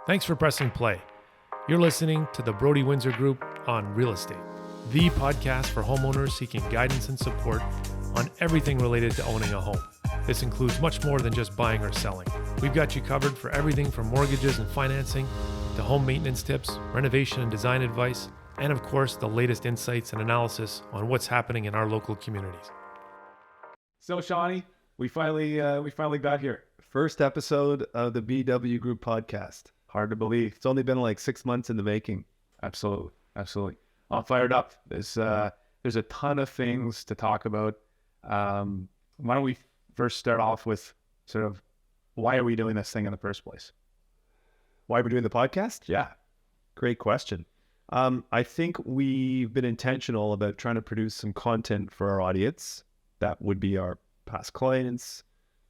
Thanks for pressing play. You're listening to the Broady Windsor Group on Real Estate, the podcast for homeowners seeking guidance and support on everything related to owning a home. This includes much more than just buying or selling. We've got you covered for everything from mortgages and financing to home maintenance tips, renovation and design advice, and of course, the latest insights and analysis on what's happening in our local communities. So, Shawnee, we finally got here. First episode of the BW Group podcast. Hard to believe. It's only been like 6 months in the making. Absolutely. I'm fired up. There's a ton of things to talk about. Why don't we first start off with sort of why are we doing this thing in the first place? Why we're doing the podcast? Yeah. Great question. I think we've been intentional about trying to produce some content for our audience. That would be our past clients,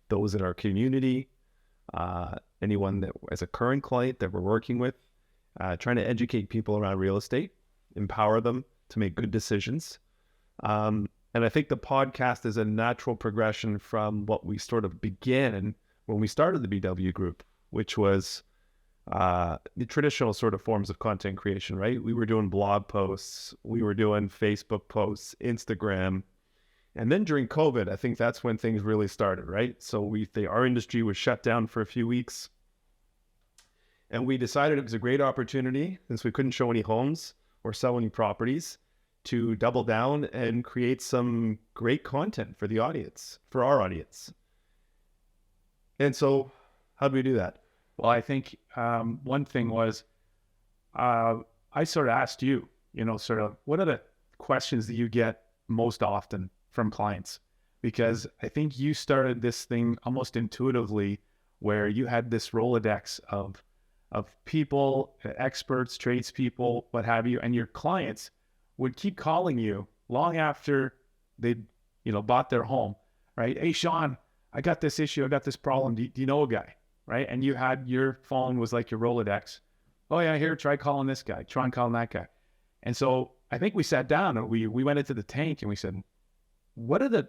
those in our community, anyone that as a current client that we're working with, trying to educate people around real estate, empower them to make good decisions. And I think the podcast is a natural progression from what we sort of began when we started the BW Group, which was the traditional sort of forms of content creation, right? We were doing blog posts, we were doing Facebook posts, Instagram. And then during COVID, I think that's when things really started, right? So our industry was shut down for a few weeks. And we decided it was a great opportunity, since we couldn't show any homes or sell any properties, to double down and create some great content for the audience, for our audience. And so how do we do that? Well, I think one thing was I sort of asked you, sort of what are the questions that you get most often from clients? Because I think you started this thing almost intuitively, where you had this Rolodex of people, experts, tradespeople, what have you, and your clients would keep calling you long after they'd, bought their home, right? Hey, Sean, I got this issue. I got this problem. Do you know a guy, right? And you had your phone was like your Rolodex. Oh yeah, here, try calling this guy. Try calling that guy. And so I think we sat down and we went into the tank and we said, what are the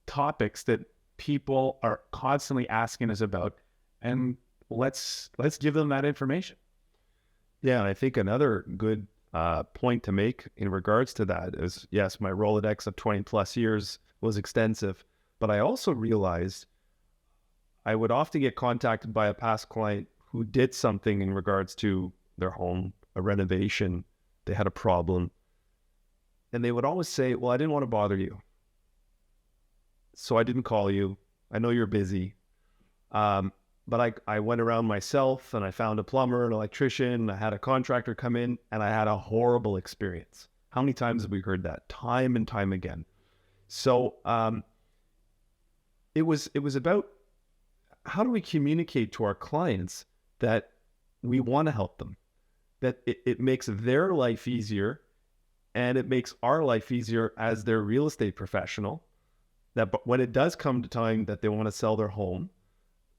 topics that people are constantly asking us about? And let's give them that information. Yeah, and I think another good point to make in regards to that is, yes, my Rolodex of 20 plus years was extensive, but I also realized I would often get contacted by a past client who did something in regards to their home, a renovation, they had a problem, and they would always say, well, I didn't want to bother you, so I didn't call you. I know you're busy. But I went around myself and I found a plumber, an electrician, I had a contractor come in, and I had a horrible experience. How many times have we heard that? Time and time again. So it was about how do we communicate to our clients that we want to help them, that it makes their life easier, and it makes our life easier as their real estate professional, that when it does come to time that they want to sell their home,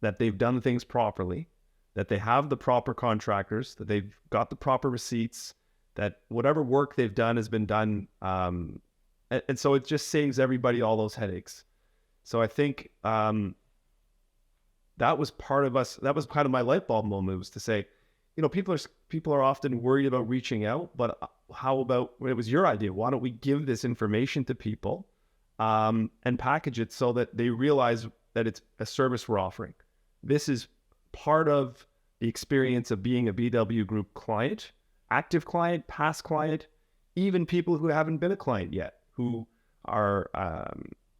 that they've done things properly, that they have the proper contractors, that they've got the proper receipts, that whatever work they've done has been done. And so it just saves everybody all those headaches. So I think that was part of us. That was kind of my light bulb moment, was to say, people are often worried about reaching out, but how about, it was your idea, why don't we give this information to people and package it so that they realize that it's a service we're offering. This is part of the experience of being a BW Group client, active client, past client, even people who haven't been a client yet, who are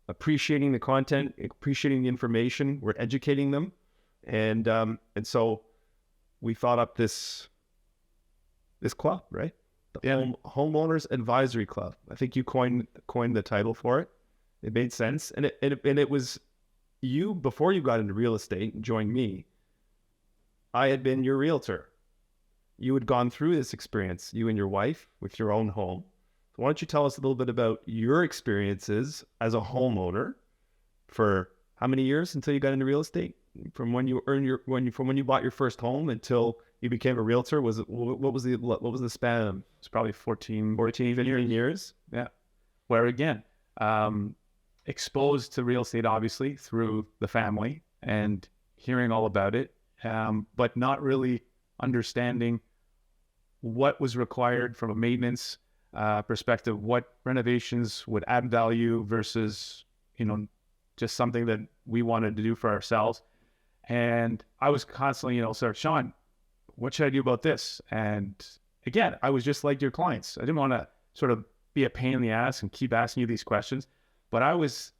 appreciating the content, appreciating the information, we're educating them. And so we thought up this club, right? The Homeowners Advisory Club. I think you coined the title for it. It made sense. And it was you, before you got into real estate and joined me, I had been your realtor. You had gone through this experience, you and your wife, with your own home. So why don't you tell us a little bit about your experiences as a homeowner for how many years until you got into real estate? From when you bought your first home until you became a realtor, what was the span? It's probably 14 years. Yeah. Where again, exposed to real estate, obviously, through the family and hearing all about it, but not really understanding what was required from a maintenance perspective, what renovations would add value versus, just something that we wanted to do for ourselves. And I was constantly, sort of, Sean, what should I do about this? And again, I was just like your clients. I didn't want to sort of be a pain in the ass and keep asking you these questions, but I was,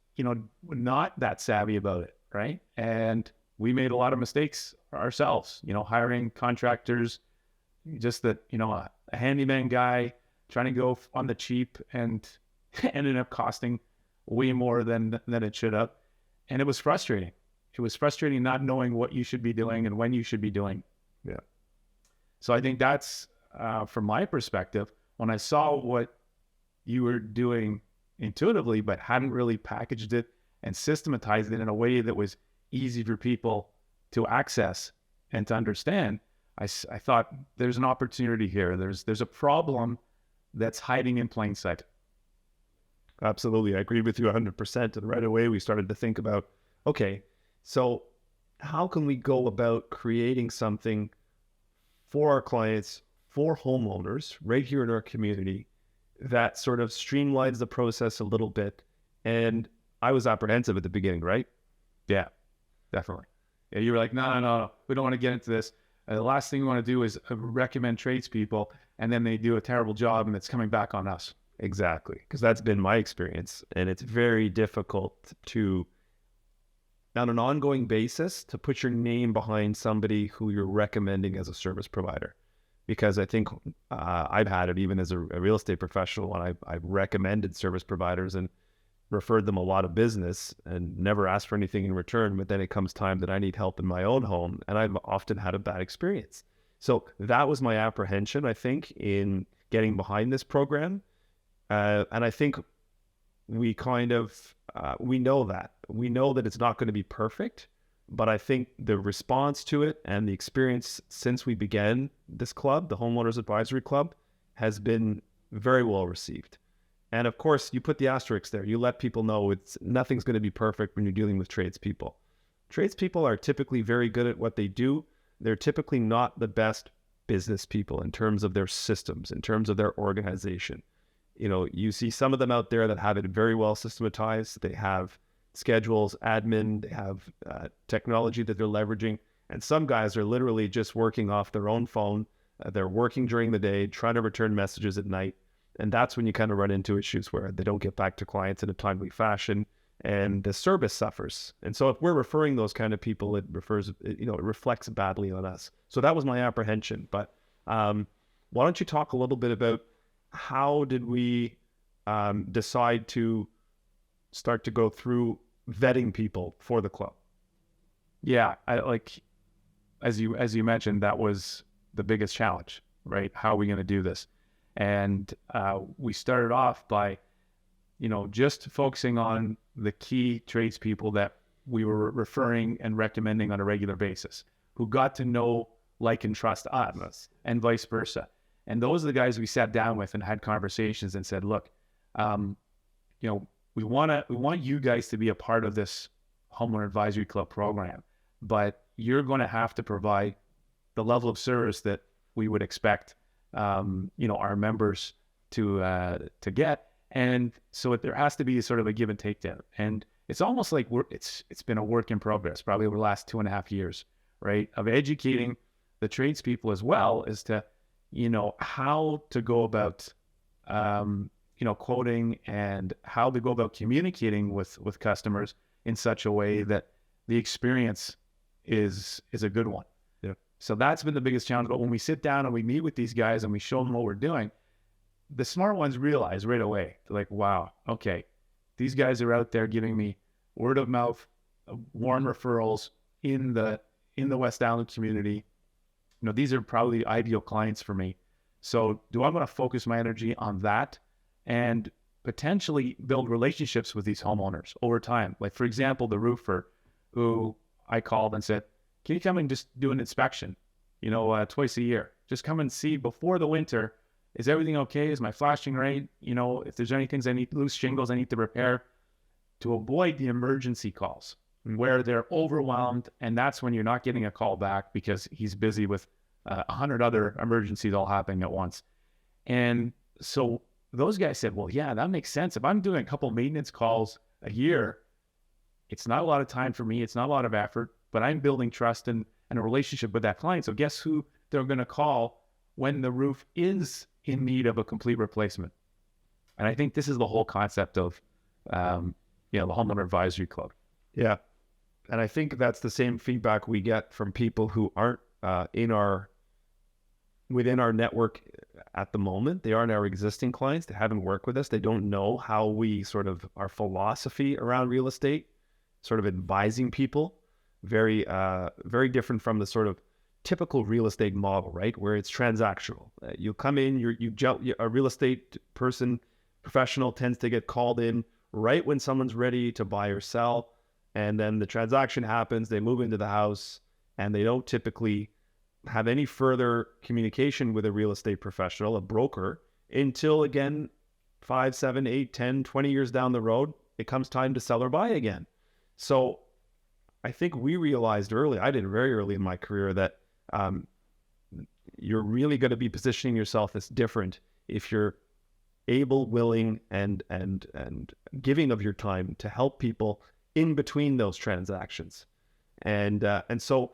not that savvy about it, right? And we made a lot of mistakes ourselves, hiring contractors, just that, a handyman guy trying to go on the cheap and ended up costing way more than it should have. And it was frustrating. It was frustrating not knowing what you should be doing and when you should be doing. Yeah. So I think that's, from my perspective, when I saw what you were doing intuitively, but hadn't really packaged it and systematized it in a way that was easy for people to access and to understand, I thought there's an opportunity here. There's a problem that's hiding in plain sight. Absolutely. I agree with you 100%. And right away, we started to think about, okay, so how can we go about creating something for our clients, for homeowners right here in our community that sort of streamlines the process a little bit? And I was apprehensive at the beginning, right? Yeah, definitely. Yeah, you were like, no, we don't want to get into this. The last thing we want to do is recommend tradespeople, and then they do a terrible job, and it's coming back on us. Exactly, because that's been my experience. And it's very difficult to, on an ongoing basis, to put your name behind somebody who you're recommending as a service provider. Because I think I've had it even as a real estate professional, and I've recommended service providers and referred them a lot of business and never asked for anything in return. But then it comes time that I need help in my own home, and I've often had a bad experience. So that was my apprehension, I think, in getting behind this program. And I think we kind of, we know that it's not going to be perfect, but I think the response to it and the experience since we began this club, the Homeowners Advisory Club, has been very well received. And of course, you put the asterisk there. You let people know nothing's going to be perfect when you're dealing with tradespeople. Tradespeople are typically very good at what they do. They're typically not the best business people in terms of their systems, in terms of their organization. You see some of them out there that have it very well systematized. They have schedules, admin, they have technology that they're leveraging. And some guys are literally just working off their own phone. They're working during the day, trying to return messages at night. And that's when you kind of run into issues where they don't get back to clients in a timely fashion and the service suffers. And so if we're referring those kind of people, it reflects badly on us. So that was my apprehension. But why don't you talk a little bit about how did we decide to start to go through vetting people for the club? Yeah, as you mentioned, that was the biggest challenge, right? How are we going to do this? And we started off by, just focusing on the key tradespeople that we were referring and recommending on a regular basis, who got to know, like, and trust us, and vice versa. And those are the guys we sat down with and had conversations and said, look, we want you guys to be a part of this Homeowner Advisory Club program, but you're going to have to provide the level of service that we would expect, our members to get. And so there has to be sort of a give and take there. And it's almost like it's been a work in progress, probably over the last 2.5 years, right? Of educating the tradespeople as well as to, how to go about, quoting and how to go about communicating with customers in such a way that the experience is a good one. Yeah. So that's been the biggest challenge. But when we sit down and we meet with these guys and we show them what we're doing, the smart ones realize right away, they're like, wow, okay, these guys are out there giving me word of mouth, warm referrals in the West Island community. These are probably ideal clients for me. So do I want to focus my energy on that and potentially build relationships with these homeowners over time? Like, for example, the roofer who I called and said, can you come and just do an inspection, twice a year? Just come and see before the winter. Is everything okay? Is my flashing right? If there's any things loose shingles I need to repair, to avoid the emergency calls where they're overwhelmed. And that's when you're not getting a call back because he's busy with 100 other emergencies all happening at once. And so those guys said, well, yeah, that makes sense. If I'm doing a couple maintenance calls a year, it's not a lot of time for me. It's not a lot of effort, but I'm building trust and a relationship with that client. So guess who they're going to call when the roof is in need of a complete replacement? And I think this is the whole concept of, the Homeowner Advisory Club. Yeah. And I think that's the same feedback we get from people who aren't within our network at the moment. They aren't our existing clients. They haven't worked with us. They don't know how we our philosophy around real estate, sort of advising people, very different from the sort of typical real estate model, right? Where it's transactional. You come in, a real estate professional tends to get called in right when someone's ready to buy or sell. And then the transaction happens, they move into the house, and they don't typically have any further communication with a real estate professional, a broker, until, again, 5, 7, 8, 10, 20 years down the road, it comes time to sell or buy again. So I think we realized I did very early in my career, that you're really going to be positioning yourself as different if you're able, willing, and giving of your time to help people in between those transactions. And so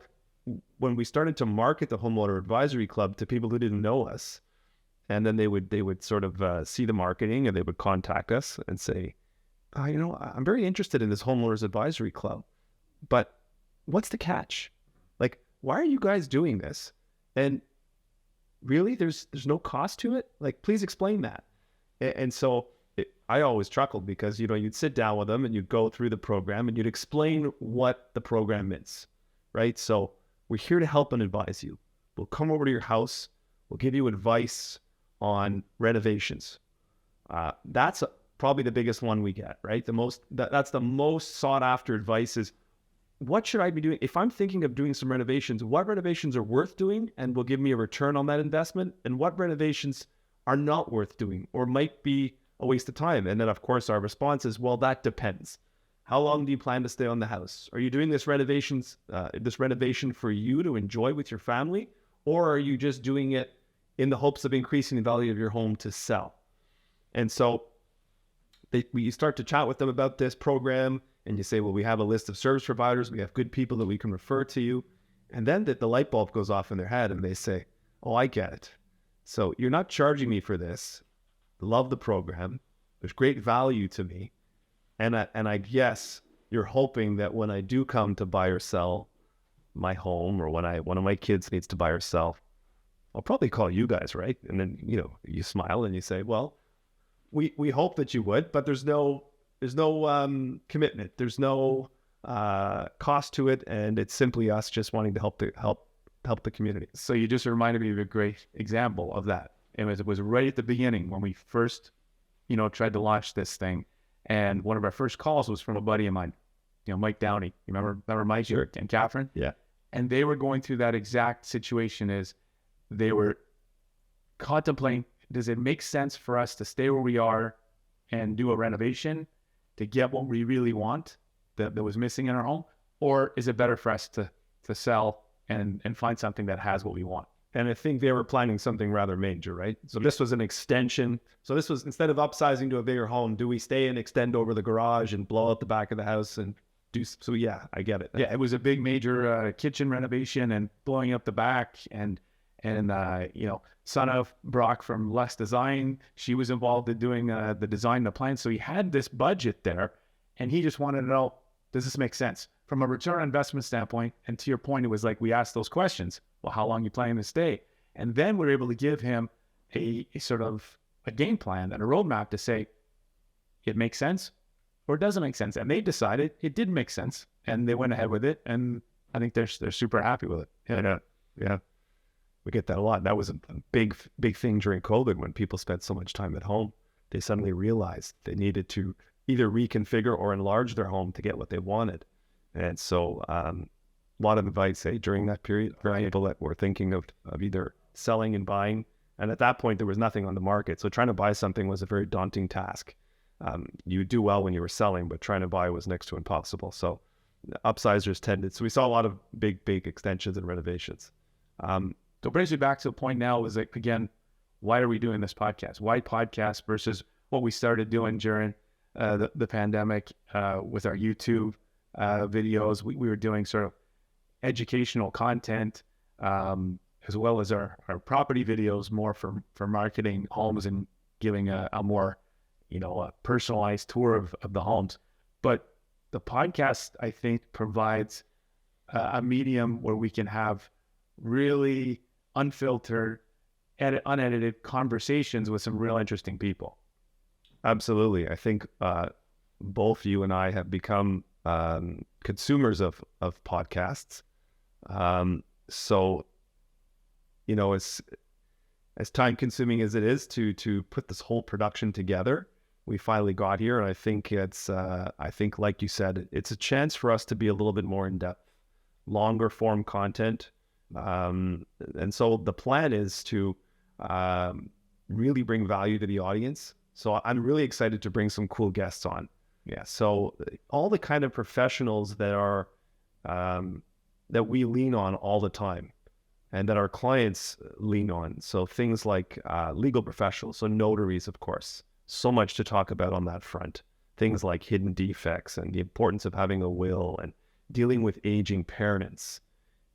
when we started to market the Homeowner Advisory Club to people who didn't know us, and then they would sort of see the marketing, and they would contact us and say, I'm very interested in this Homeowners Advisory Club, but what's the catch? Like, why are you guys doing this? And really, there's no cost to it? Like, please explain that. And so I always chuckled, because, you'd sit down with them and you'd go through the program and you'd explain what the program is, right? So we're here to help and advise you. We'll come over to your house. We'll give you advice on renovations. That's probably the biggest one we get, right? That's the most sought after advice is, what should I be doing? If I'm thinking of doing some renovations, what renovations are worth doing and will give me a return on that investment? And what renovations are not worth doing or might be a waste of time? And then, of course, our response is, well, that depends. How long do you plan to stay on the house? Are you doing this renovation for you to enjoy with your family? Or are you just doing it in the hopes of increasing the value of your home to sell? And so we start to chat with them about this program, and you say, well, we have a list of service providers. We have good people that we can refer to you. And then the light bulb goes off in their head, and they say, oh, I get it. So you're not charging me for this. Love the program. There's great value to me. And I guess you're hoping that when I do come to buy or sell my home, or when one of my kids needs to buy or sell, I'll probably call you guys, right? And then, you smile and you say, well, we hope that you would, but there's no commitment. There's no cost to it. And it's simply us just wanting to help the community. So you just reminded me of a great example of that. It was right at the beginning when we first, tried to launch this thing. And one of our first calls was from a buddy of mine, Mike Downey. You remember Mike? Sure. And Catherine? Yeah. And they were going through that exact situation. Is they were contemplating, does it make sense for us to stay where we are and do a renovation to get what we really want that was missing in our home? Or is it better for us to sell and find something that has what we want? And I think they were planning something rather major, right? So this was an extension. So this was, instead of upsizing to a bigger home, do we stay and extend over the garage and blow out the back of the house and do? So yeah, I get it. Yeah, it was a big major kitchen renovation and blowing up the back. And son of Brock from Les Design, she was involved in doing the design, the plan. So he had this budget there, and he just wanted to know, does this make sense from a return on investment standpoint? And to your point, it was like we asked those questions. Well, how long are you planning to stay? And then we're able to give him a sort of a game plan and a roadmap to say, it makes sense or it doesn't make sense. And they decided it did make sense, and they went ahead with it. And I think they're super happy with it. Yeah. We get that a lot. That was a big thing during COVID when people spent so much time at home. They suddenly realized they needed to either reconfigure or enlarge their home to get what they wanted. And so a lot of advice during that period for people that were thinking of either selling and buying. And at that point, there was nothing on the market. So trying to buy something was a very daunting task. You would do well when you were selling, but trying to buy was next to impossible. So upsizers tended. So we saw a lot of big extensions and renovations. So it brings me back to the point now is like, again, why are we doing this podcast? Why podcast versus what we started doing during the pandemic with our YouTube videos? We were doing sort of educational content as well as our property videos more for marketing homes and giving a more, a personalized tour of the homes. But the podcast, I think, provides a medium where we can have really unfiltered, unedited conversations with some real interesting people. Absolutely. I think both you and I have become consumers of podcasts. So, as time consuming as it is to put this whole production together, we finally got here. And I think like you said, it's a chance for us to be a little bit more in depth, longer form content. And so the plan is to really bring value to the audience. So I'm really excited to bring some cool guests on. Yeah. So all the kind of professionals that are, that we lean on all the time and that our clients lean on. So things like legal professionals, so notaries, of course, so much to talk about on that front. Things like hidden defects and the importance of having a will and dealing with aging parents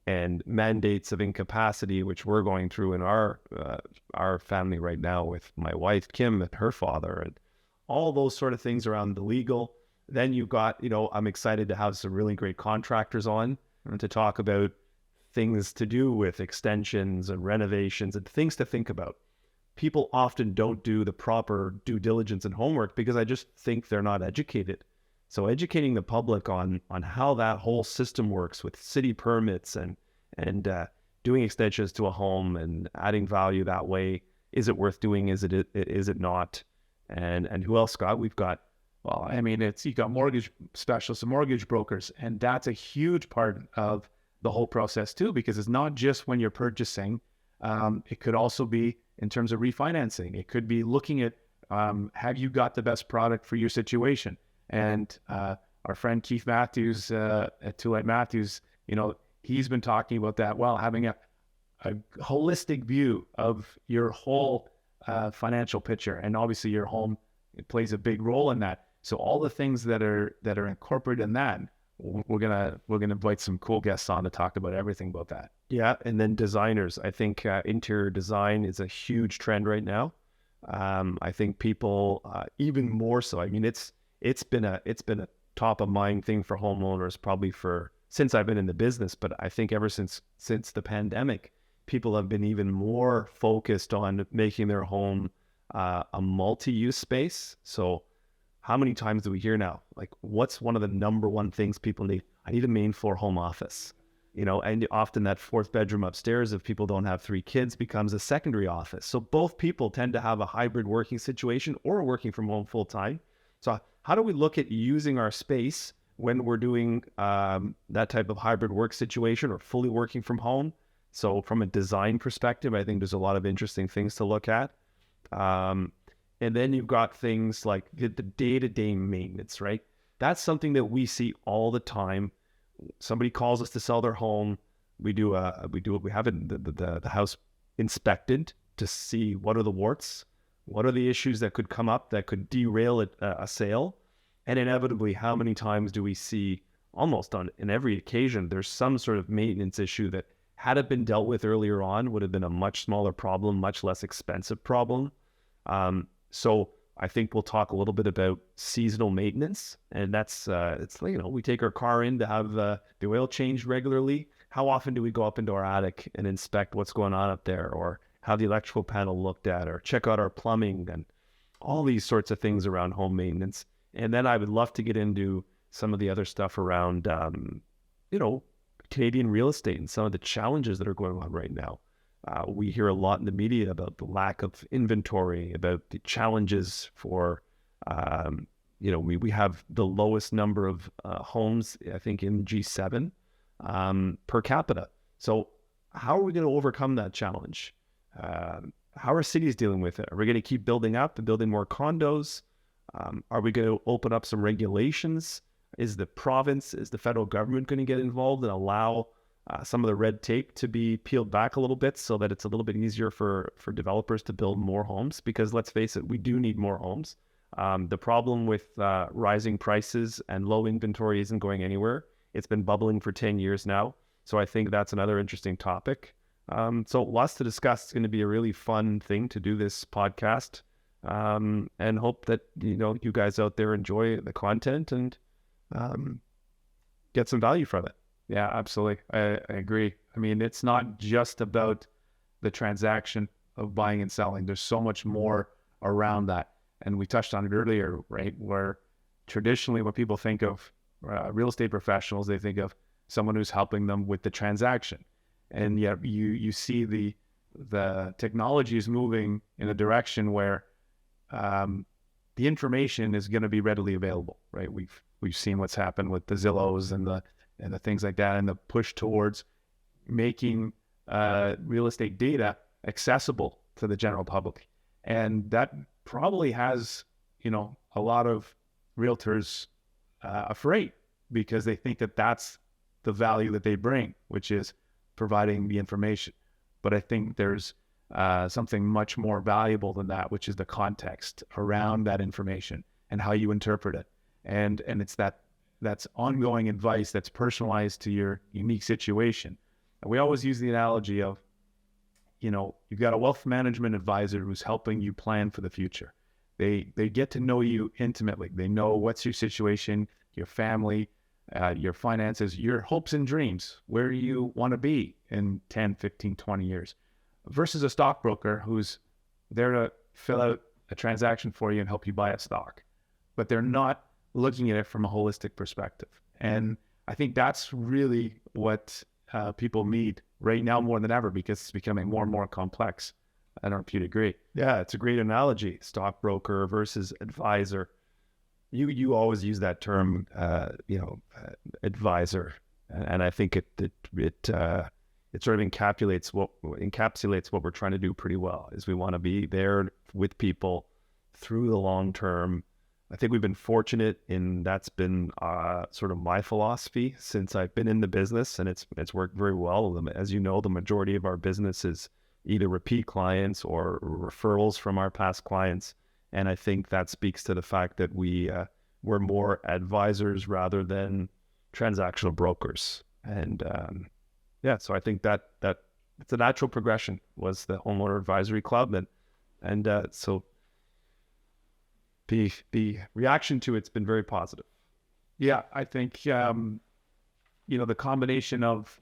and mandates of incapacity, which we're going through in our family right now with my wife, Kim, and her father, and all those sort of things around the legal. Then you've got, I'm excited to have some really great contractors on and to talk about things to do with extensions and renovations and things to think about. People often don't do the proper due diligence and homework because I just think they're not educated. So educating the public on how that whole system works with city permits and doing extensions to a home and adding value that way. Is it worth doing? Is it not? And who else, Scott? We've got, well, I mean, you got mortgage specialists and mortgage brokers, and that's a huge part of the whole process too, because it's not just when you're purchasing. It could also be in terms of refinancing. It could be looking at, have you got the best product for your situation? And our friend Keith Matthews at Tulane Matthews, he's been talking about that. Well, having a holistic view of your whole financial picture, and obviously your home, it plays a big role in that. So all the things that are incorporated in that, we're gonna invite some cool guests on to talk about everything about that. Yeah, and then designers. I think interior design is a huge trend right now. I think people even more so. I mean, it's been a top of mind thing for homeowners probably since I've been in the business, but I think ever since the pandemic, people have been even more focused on making their home a multi-use space. So how many times do we hear now, like, what's one of the number one things people need? I need a main floor home office, and often that fourth bedroom upstairs, if people don't have 3 kids, becomes a secondary office. So both people tend to have a hybrid working situation or working from home full time. So how do we look at using our space when we're doing that type of hybrid work situation or fully working from home? So from a design perspective, I think there's a lot of interesting things to look at. And then you've got things like the day-to-day maintenance, right? That's something that we see all the time. Somebody calls us to sell their home. We have the house inspected to see what are the warts, what are the issues that could come up that could derail a sale, and inevitably, how many times do we see, almost in every occasion, there's some sort of maintenance issue that, had it been dealt with earlier on, would have been a much smaller problem, much less expensive problem. So I think we'll talk a little bit about seasonal maintenance, and that's we take our car in to have the oil changed regularly. How often do we go up into our attic and inspect what's going on up there, or have the electrical panel looked at, or check out our plumbing, and all these sorts of things around home maintenance. And then I would love to get into some of the other stuff around, Canadian real estate and some of the challenges that are going on right now. We hear a lot in the media about the lack of inventory, about the challenges for, we have the lowest number of homes, I think, in G7 per capita. So how are we going to overcome that challenge? How are cities dealing with it? Are we going to keep building up and building more condos? Are we going to open up some regulations? Is the federal government going to get involved and allow some of the red tape to be peeled back a little bit so that it's a little bit easier for developers to build more homes, because let's face it, we do need more homes. The problem with rising prices and low inventory isn't going anywhere. It's been bubbling for 10 years now. So I think that's another interesting topic. So lots to discuss. It's going to be a really fun thing to do this podcast, and hope that, you guys out there enjoy the content and get some value from it. Yeah, absolutely. I agree. I mean, it's not just about the transaction of buying and selling. There's so much more around that. And we touched on it earlier, right? Where traditionally when people think of real estate professionals, they think of someone who's helping them with the transaction. And yet you see the technology is moving in a direction where the information is going to be readily available, right? We've seen what's happened with the Zillows and the things like that, and the push towards making real estate data accessible to the general public. And that probably has, a lot of realtors afraid, because they think that that's the value that they bring, which is providing the information. But I think there's something much more valuable than that, which is the context around that information and how you interpret it. And it's that's ongoing advice that's personalized to your unique situation. And we always use the analogy of, you've got a wealth management advisor who's helping you plan for the future. They get to know you intimately. They know what's your situation, your family, your finances, your hopes and dreams, where you want to be in 10, 15, 20 years, versus a stockbroker who's there to fill out a transaction for you and help you buy a stock. But they're not looking at it from a holistic perspective. And I think that's really what people need right now more than ever, because it's becoming more and more complex. I don't know if you'd agree. Yeah, it's a great analogy. Stockbroker versus advisor. You always use that term, advisor, and I think it sort of encapsulates what we're trying to do pretty well. Is we want to be there with people through the long term. I think we've been fortunate in that's been sort of my philosophy since I've been in the business, and it's worked very well. As you know, the majority of our business is either repeat clients or referrals from our past clients. And I think that speaks to the fact that we're more advisors rather than transactional brokers. And so I think that it's a natural progression was the Homeowner Advisory Club. And so the reaction to it's been very positive. Yeah, I think, the combination of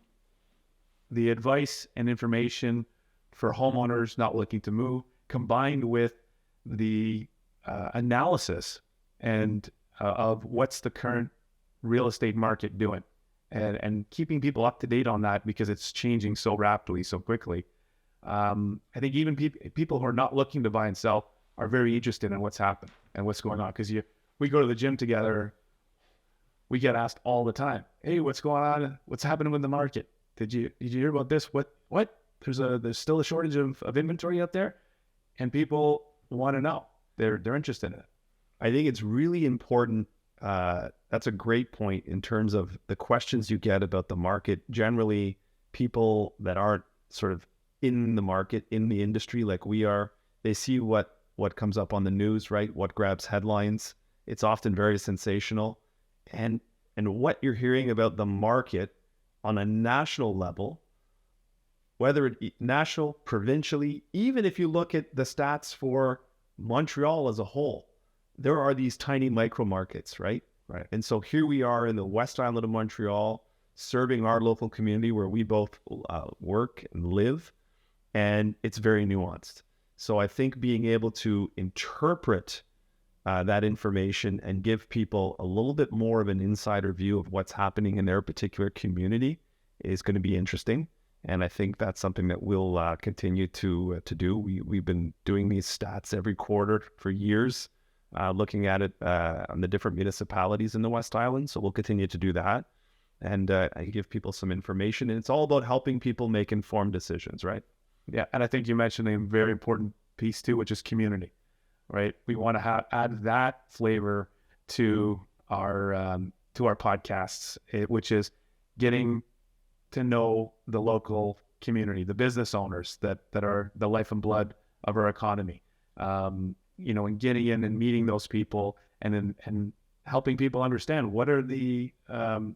the advice and information for homeowners not looking to move, combined with the analysis and of what's the current real estate market doing, and keeping people up to date on that, because it's changing so rapidly, so quickly. I think even people who are not looking to buy and sell are very interested in what's happened and what's going on, because we go to the gym together. We get asked all the time, "Hey, what's going on? What's happening with the market? Did you hear about this? What? There's still a shortage of inventory out there," and people want to know. They're interested in it. I think it's really important. That's a great point in terms of the questions you get about the market. Generally, people that aren't sort of in the market, in the industry like we are, they see what comes up on the news, right? What grabs headlines. It's often very sensational. And what you're hearing about the market on a national level, whether it national, provincially, even if you look at the stats for Montreal as a whole, there are these tiny micro markets, right? Right. And so here we are in the West Island of Montreal, serving our local community where we both work and live, and it's very nuanced. So I think being able to interpret that information and give people a little bit more of an insider view of what's happening in their particular community is going to be interesting. And I think that's something that we'll continue to do. We've been doing these stats every quarter for years, looking at it on the different municipalities in the West Island. So we'll continue to do that and give people some information. And it's all about helping people make informed decisions, right? Yeah, and I think you mentioned a very important piece too, which is community, right? We want to add that flavor to our podcasts, which is getting to know the local community, the business owners that are the life and blood of our economy. And getting in and meeting those people and helping people understand what are the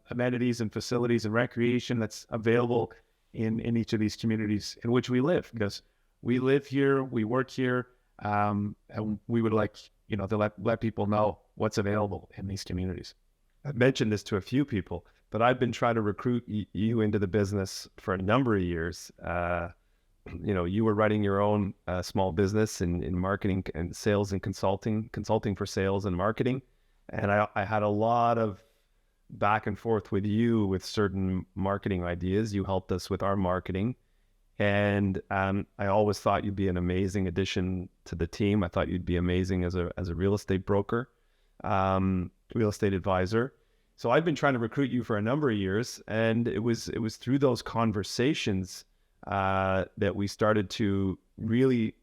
amenities and facilities and recreation that's available in each of these communities in which we live, because we live here, we work here, and we would like, to let people know what's available in these communities. I've mentioned this to a few people, but I've been trying to recruit you into the business for a number of years. You were running your own small business in marketing and sales and consulting for sales and marketing. And I had a lot of back and forth with you with certain marketing ideas. You helped us with our marketing. And I always thought you'd be an amazing addition to the team. I thought you'd be amazing as a real estate broker, real estate advisor. So I've been trying to recruit you for a number of years, and it was through those conversations that we started to really,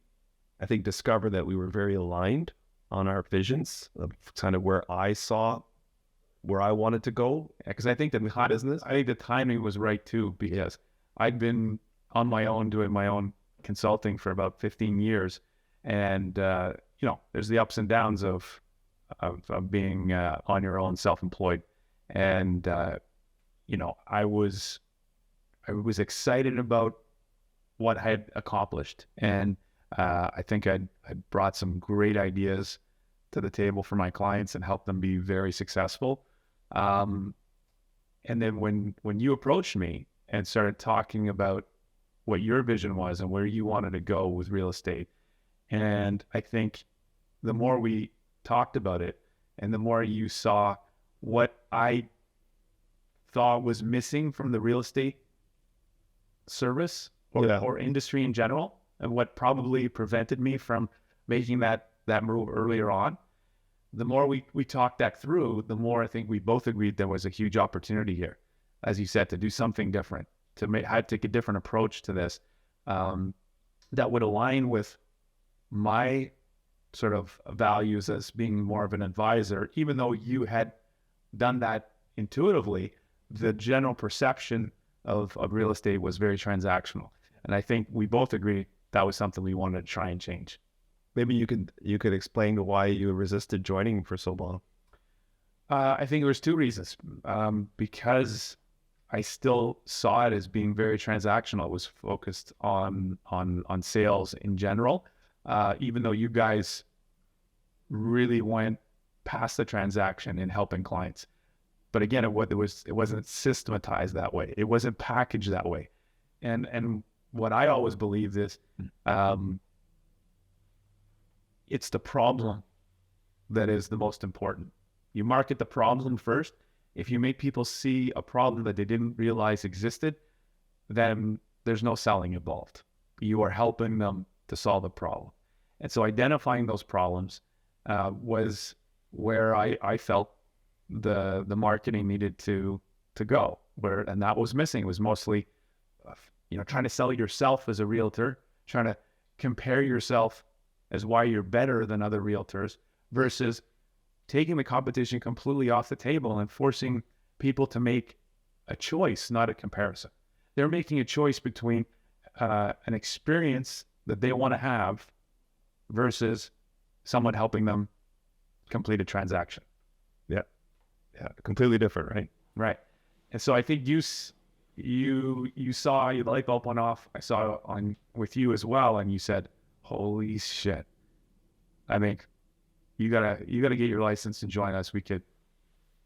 I think, discover that we were very aligned on our visions of kind of where I wanted to go. Because I think the timing was right too, because I'd been on my own doing my own consulting for about 15 years, and there's the ups and downs of being on your own, self-employed, and I was excited about what I had accomplished, and I think I brought some great ideas to the table for my clients and helped them be very successful. And then when you approached me and started talking about what your vision was and where you wanted to go with real estate, and I think the more we talked about it and the more you saw what I thought was missing from the real estate service or industry in general, and what probably prevented me from making that move earlier on, the more we talked that through, the more I think we both agreed there was a huge opportunity here, as you said, to do something different, to take a different approach to this that would align with my sort of values as being more of an advisor. Even though you had done that intuitively, the general perception of real estate was very transactional. And I think we both agreed that was something we wanted to try and change. Maybe you could explain why you resisted joining for so long. I think there was two reasons. Because I still saw it as being very transactional. It was focused on sales in general, even though you guys really went past the transaction in helping clients. But again, it wasn't systematized that way. It wasn't packaged that way. And what I always believe is it's the problem that is the most important. You market the problem first. If you make people see a problem that they didn't realize existed, then there's no selling involved. You are helping them to solve a problem. And so identifying those problems was where I felt the marketing needed to go, and that was missing. It was mostly trying to sell yourself as a realtor, trying to compare yourself as why you're better than other realtors, versus taking the competition completely off the table and forcing people to make a choice, not a comparison. They're making a choice between an experience that they want to have versus someone helping them complete a transaction. Yeah, completely different, right? Right. And so I think you saw, your light bulb went off. I saw it on with you as well, and you said, "Holy shit! I think you gotta get your license and join us. We could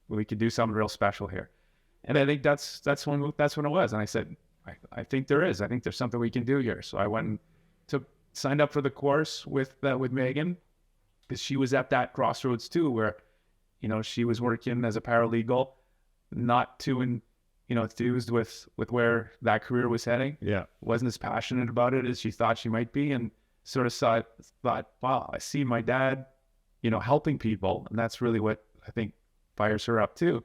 do something real special here." And I think that's when it was. And I said, I think there is. I think there's something we can do here. So I went and signed up for the course with Megan, because she was at that crossroads too, where she was working as a paralegal, not too enthused with where that career was heading. Yeah, wasn't as passionate about it as she thought she might be, and sort of thought, wow, I see my dad helping people, and that's really what I think fires her up too.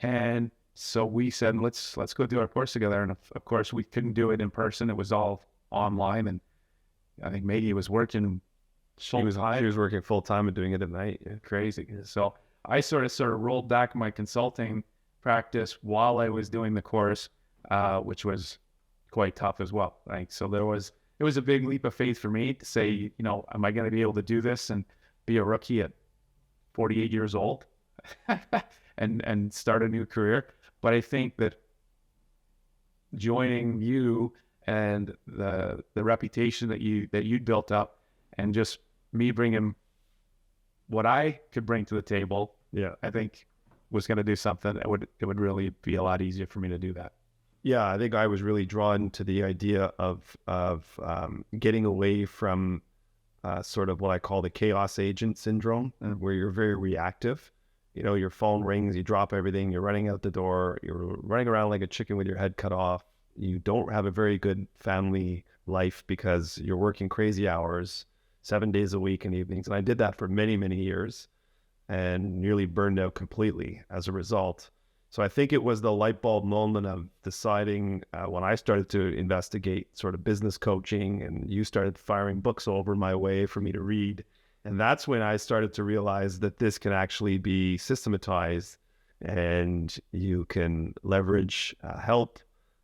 And so we said, let's go do our course together. And of course we couldn't do it in person. It was all online. And I think Maggie was working. She was working full time and doing it at night. Yeah, crazy. So I sort of rolled back my consulting practice while I was doing the course. which was quite tough as well. Right. So it was a big leap of faith for me to say, you know, am I going to be able to do this and be a rookie at 48 years old and start a new career? But I think that joining you and the reputation that you'd built up, and just me bringing what I could bring to the table, I think was going to do something that it would really be a lot easier for me to do that. Yeah, I think I was really drawn to the idea of getting away from sort of what I call the chaos agent syndrome, where you're very reactive. You know, your phone rings, you drop everything, you're running out the door, you're running around like a chicken with your head cut off. You don't have a very good family life because you're working crazy hours, 7 days a week and evenings. And I did that for many, many years and nearly burned out completely as a result. So I think it was the light bulb moment of deciding when I started to investigate sort of business coaching, and you started firing books over my way for me to read. And that's when I started to realize that this can actually be systematized and you can leverage help.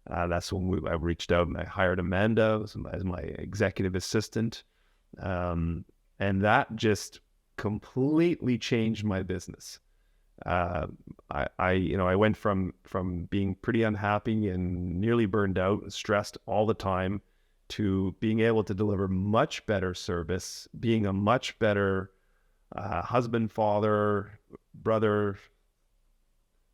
That's when I reached out and I hired Amanda as my executive assistant. And that just completely changed my business. I went from being pretty unhappy and nearly burned out and stressed all the time to being able to deliver much better service, being a much better husband, father, brother,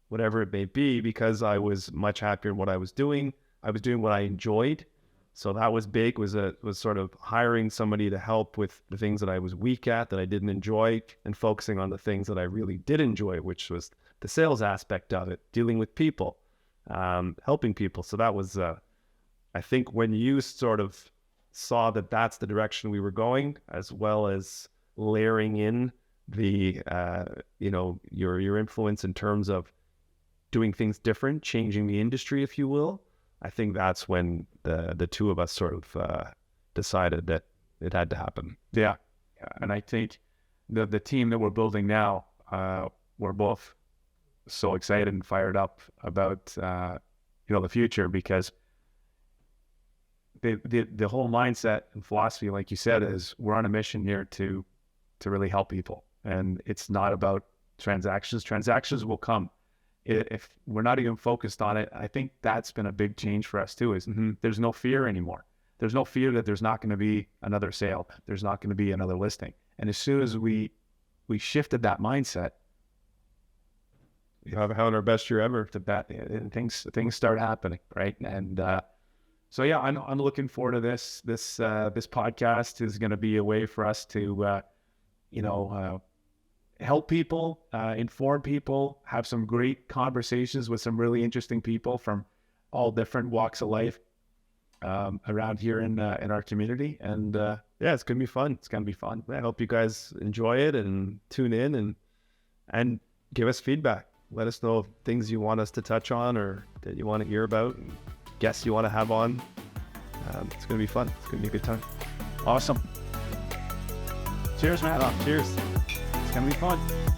whatever it may be, because I was much happier in what I was doing. I was doing what I enjoyed. So that was big, was sort of hiring somebody to help with the things that I was weak at, that I didn't enjoy, and focusing on the things that I really did enjoy, which was the sales aspect of it, dealing with people, helping people. So that was, I think when you sort of saw that that's the direction we were going, as well as layering in the, your influence in terms of doing things different, changing the industry, if you will, I think that's when the two of us sort of decided that it had to happen. Yeah. And I think the team that we're building now, we're both so excited and fired up about, the future, because the whole mindset and philosophy, like you said, is we're on a mission here to really help people. And it's not about transactions. Transactions will come. If we're not even focused on it, I think that's been a big change for us too, is there's no fear anymore. There's no fear that there's not going to be another sale. There's not going to be another listing. And as soon as we shifted that mindset, having our best year ever, and things start happening, right? And so yeah, I'm looking forward to this. This podcast is going to be a way for us to help people, inform people, have some great conversations with some really interesting people from all different walks of life around here in our community. And it's gonna be fun. It's gonna be fun. I hope you guys enjoy it and tune in and give us feedback. Let us know things you want us to touch on or that you want to hear about, and guests you want to have on. It's gonna be fun. It's gonna be a good time. Awesome. Cheers, Matt. Cheers. It's going to be fun.